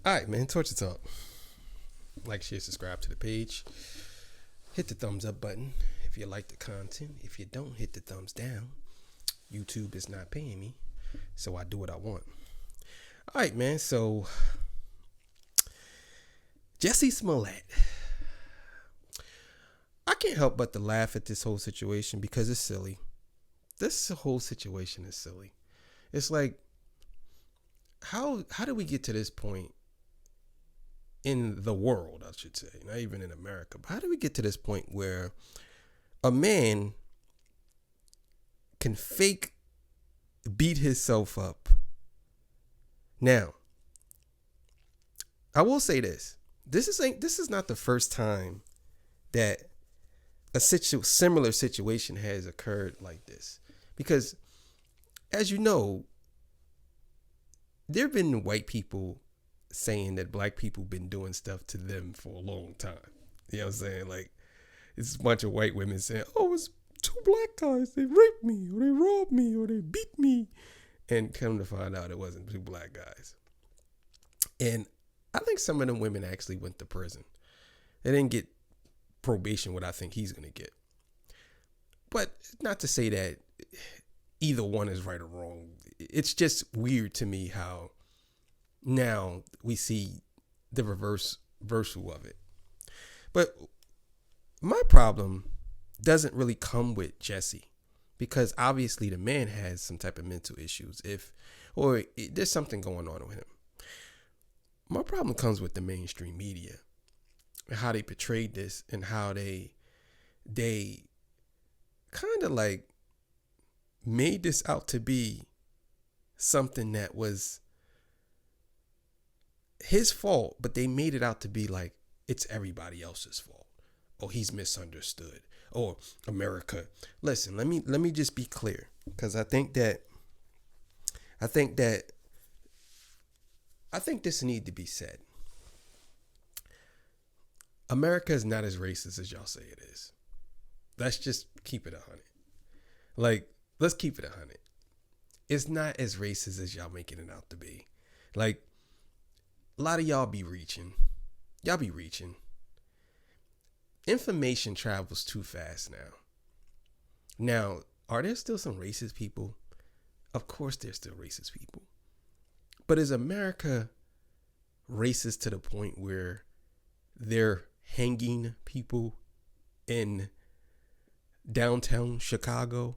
All right, man. Torture Talk. Like, share, subscribe to the page. Hit the thumbs up button if you like the content. If you don't, hit the thumbs down. YouTube is not paying me, so I do what I want. All right, man. So, Jussie Smollett. I can't help but to laugh at this whole situation because it's silly. This whole situation is silly. It's like, how do we get to this point in the world, I should say, not even in America, but how do we get to this point where a man can fake beat himself up? Now, I will say this. This is not the first time that a similar situation has occurred like this. Because, as you know, there have been white people saying that black people been doing stuff to them for a long time. You know what I'm saying? Like, it's a bunch of white women saying, oh, it's two black guys. They raped me, or they robbed me, or they beat me. And come to find out it wasn't two black guys. And I think some of them women actually went to prison. They didn't get probation, what I think he's going to get. But not to say that either one is right or wrong. It's just weird to me how now we see the reversal of it. But my problem doesn't really come with Jussie, because obviously the man has some type of mental issues, there's something going on with him. My problem comes with the mainstream media and how they portrayed this, and how they kind of like made this out to be something that was his fault, but they made it out to be like it's everybody else's fault. Oh, he's misunderstood. Or America. Listen, let me just be clear, because I think this need to be said. America is not as racist as y'all say it is. Let's just keep it 100. Like, let's keep it 100. It's not as racist as y'all making it out to be. Like, a lot of y'all be reaching. Y'all be reaching. Information travels too fast now. Now, are there still some racist people? Of course there's still racist people. But is America racist to the point where they're hanging people in downtown Chicago?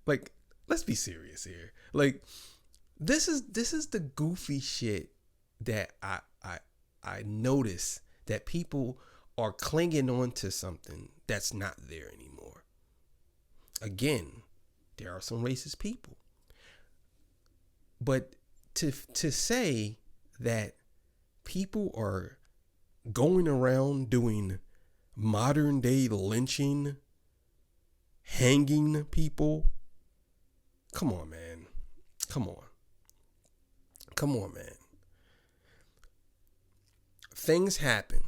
Like, let's be serious here. Like, this is the goofy shit that I notice, that people are clinging on to something that's not there anymore. Again, there are some racist people. But to say that people are going around doing modern day lynching, hanging people, come on, man. Come on, man. Things happen.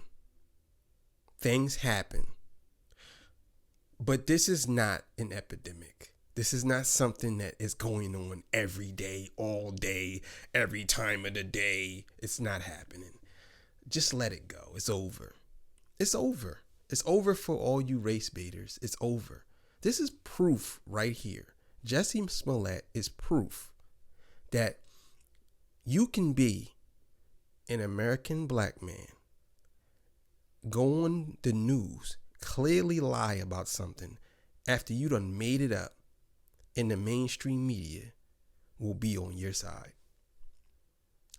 But this is not an epidemic. This is not something that is going on every day, all day, every time of the day. It's not happening. Just let it go. It's over. It's over. It's over for all you race baiters. It's over. This is proof right here. Jussie Smollett is proof that you can be an American black man, go on the news, clearly lie about something after you done made it up, and the mainstream media will be on your side.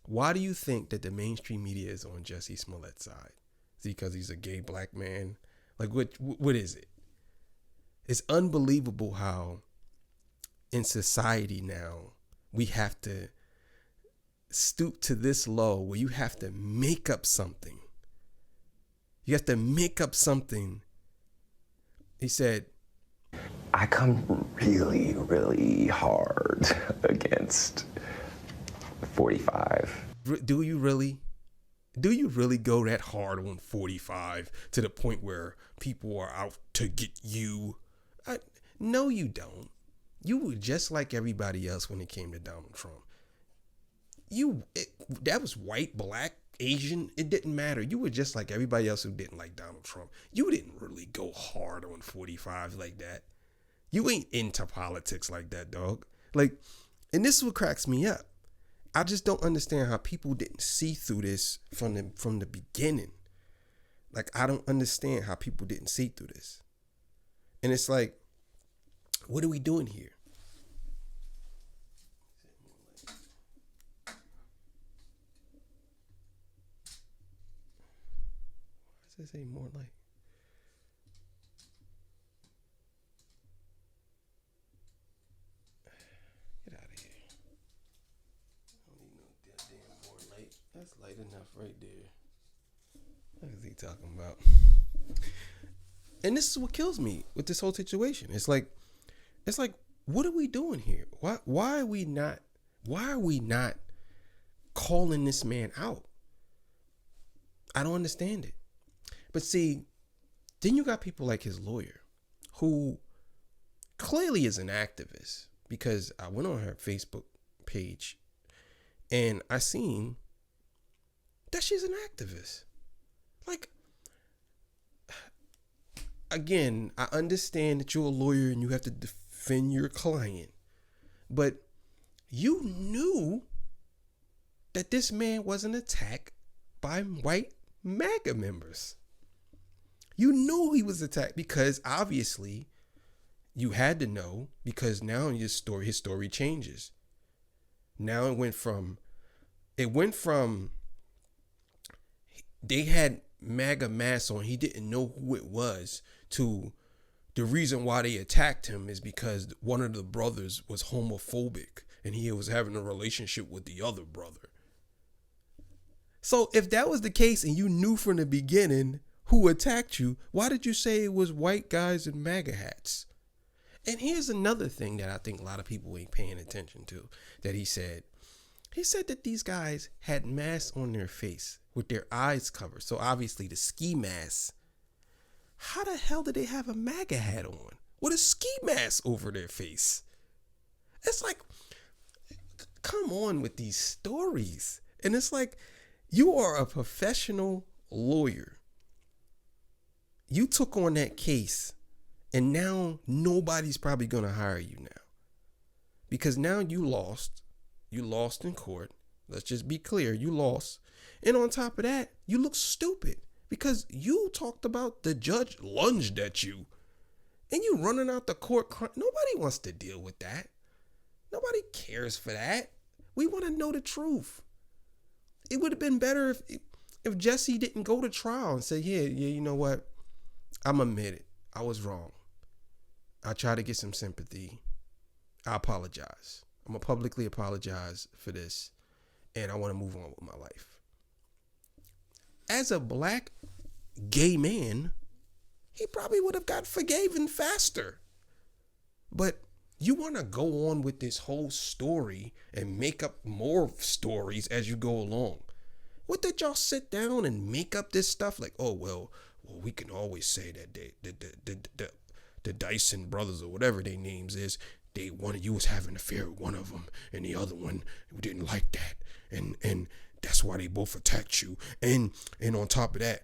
Why do you think that the mainstream media is on Jussie Smollett's side? Is it because he's a gay black man? Like, what is it? It's unbelievable how in society now we have to stoop to this low where you have to make up something. You have to make up something. He said, I come really, really hard against 45. Do you really? Do you really go that hard on 45 to the point where people are out to get you? No, you don't. You were just like everybody else when it came to Donald Trump. that was white, black, Asian. It didn't matter. You were just like everybody else who didn't like Donald Trump. You didn't really go hard on 45 like that. You ain't into politics like that, dog. Like, and this is what cracks me up. I just don't understand how people didn't see through this from the beginning. Like, I don't understand how people didn't see through this. And it's like, what are we doing here? Why does it say more light? Get out of here. I don't need no goddamn more light. That's light enough right there. What is he talking about? And this is what kills me with this whole situation. It's like, what are we doing here? Why are we not calling this man out? I don't understand it. But see, then you got people like his lawyer, who clearly is an activist, because I went on her Facebook page and I seen that she's an activist. Like, again, I understand that you're a lawyer and you have to defend your client, but you knew that this man was an attack by white MAGA members. You knew he was attacked, because obviously you had to know, because now his story changes. Now it went from they had MAGA masks on, he didn't know who it was, to the reason why they attacked him is because one of the brothers was homophobic and he was having a relationship with the other brother. So if that was the case and you knew from the beginning who attacked you, why did you say it was white guys in MAGA hats? And here's another thing that I think a lot of people ain't paying attention to, that he said. He said that these guys had masks on their face with their eyes covered. So obviously the ski masks. How the hell did they have a MAGA hat on with a ski mask over their face? It's like, come on with these stories. And it's like, you are a professional lawyer. You took on that case, and now nobody's probably going to hire you now. Because now you lost. You lost in court. Let's just be clear. You lost. And on top of that, you look stupid, because you talked about the judge lunged at you and you running out the court. Nobody wants to deal with that. Nobody cares for that. We want to know the truth. It would have been better if Jesse didn't go to trial and say, yeah, you know what? I'm admitted. I was wrong. I tried to get some sympathy. I apologize. I'm going to publicly apologize for this, and I want to move on with my life. As a black gay man, he probably would have got forgiven faster. But you want to go on with this whole story and make up more stories as you go along. What did y'all sit down and make up this stuff? Like, oh, well, we can always say that the Dyson brothers, or whatever their names is, one of you was having an affair with one of them, and the other one didn't like that, and that's why they both attacked you. And on top of that,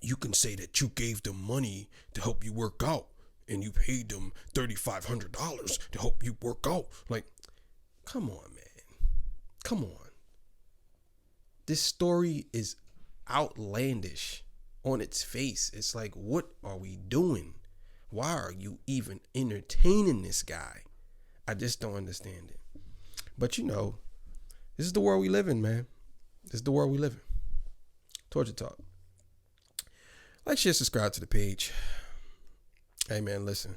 you can say that you gave them money to help you work out, and you paid them $3,500 to help you work out. Like, come on, man. Come on. This story is outlandish on its face. It's like, what are we doing? Why are you even entertaining this guy? I just don't understand it. But you know, this is the world we live in, man. This is the world we live in. Torture Talk. Like, share, subscribe to the page. Hey, man, listen.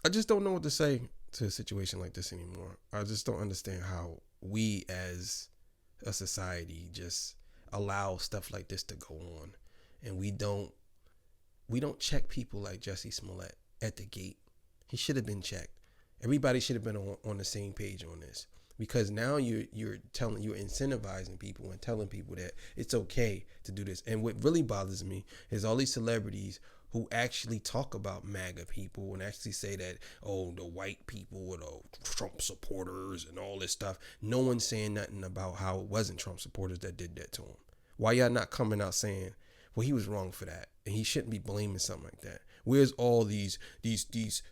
I just don't know what to say to a situation like this anymore. I just don't understand how we as a society just allow stuff like this to go on. And we don't check people like Jussie Smollett at the gate. He should have been checked. Everybody should have been on the same page on this, because now you're incentivizing people and telling people that it's okay to do this. And what really bothers me is all these celebrities who actually talk about MAGA people and actually say that, oh, the white people are the Trump supporters and all this stuff. No one's saying nothing about how it wasn't Trump supporters that did that to him. Why y'all not coming out saying, well, he was wrong for that and he shouldn't be blaming something like that? Where's all these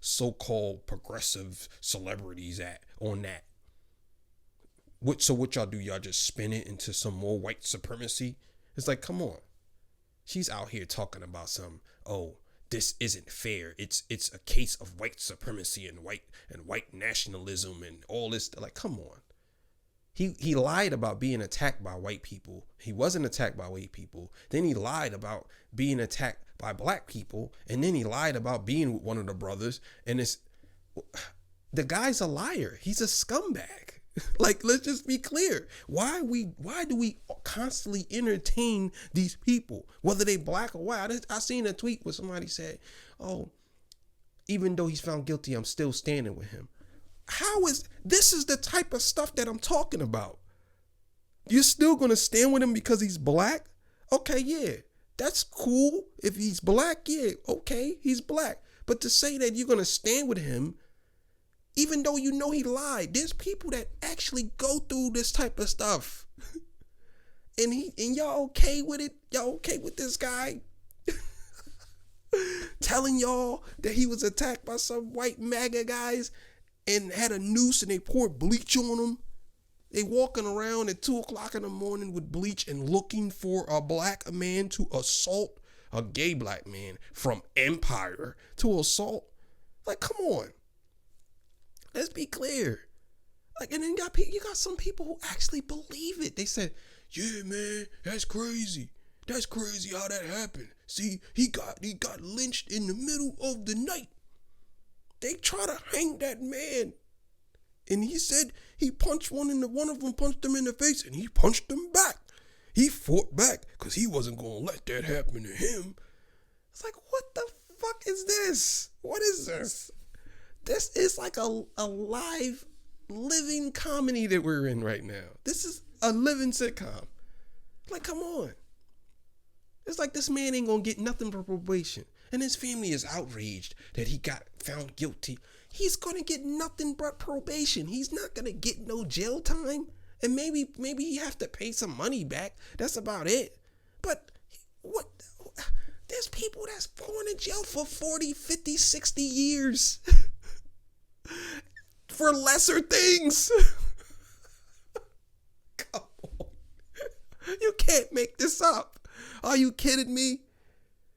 so-called progressive celebrities at on that? So what y'all do? Y'all just spin it into some more white supremacy? It's like, come on. She's out here talking about some, oh, this isn't fair. It's a case of white supremacy and white nationalism and all this. Like, come on. He lied about being attacked by white people. He wasn't attacked by white people. Then he lied about being attacked by black people. And then he lied about being with one of the brothers. And the guy's a liar. He's a scumbag. Like, let's just be clear. Why do we constantly entertain these people, whether they black or white? I seen a tweet where somebody said, oh, even though he's found guilty, I'm still standing with him. This is the type of stuff that I'm talking about. You're still going to stand with him because he's black? Okay, yeah, that's cool. If he's black, yeah, okay, he's black. But to say that you're going to stand with him, even though you know he lied, there's people that actually go through this type of stuff. And y'all okay with it? Y'all okay with this guy telling y'all that he was attacked by some white MAGA guys and had a noose and they poured bleach on him? They walking around at 2:00 in the morning with bleach and looking for a black man to assault a gay black man from Empire to assault. Like, come on. Let's be clear. Like, and then you got some people who actually believe it. They said, yeah, man, that's crazy. That's crazy how that happened. See, he got lynched in the middle of the night. They try to hang that man. And he said he punched one of them punched him in the face and he punched him back. He fought back because he wasn't going to let that happen to him. It's like, what the fuck is this? What is this? This is like a live, living comedy that we're in right now. This is a living sitcom. Like, come on. It's like this man ain't gonna get nothing for probation. And his family is outraged that he got found guilty. He's gonna get nothing but probation. He's not gonna get no jail time. And maybe he have to pay some money back. That's about it. But what? There's people that's going to jail for 40, 50, 60 years. For lesser things. Come on. You can't make this up. Are you kidding me?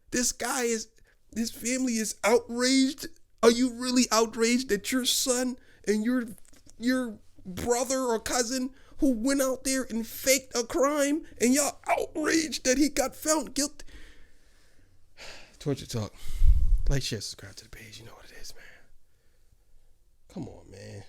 This family is outraged. Are you really outraged that your son and your brother or cousin who went out there and faked a crime and y'all outraged that he got found guilty? Torture Talk. Like, share, subscribe to the page. You know what it is, man. Come on, man.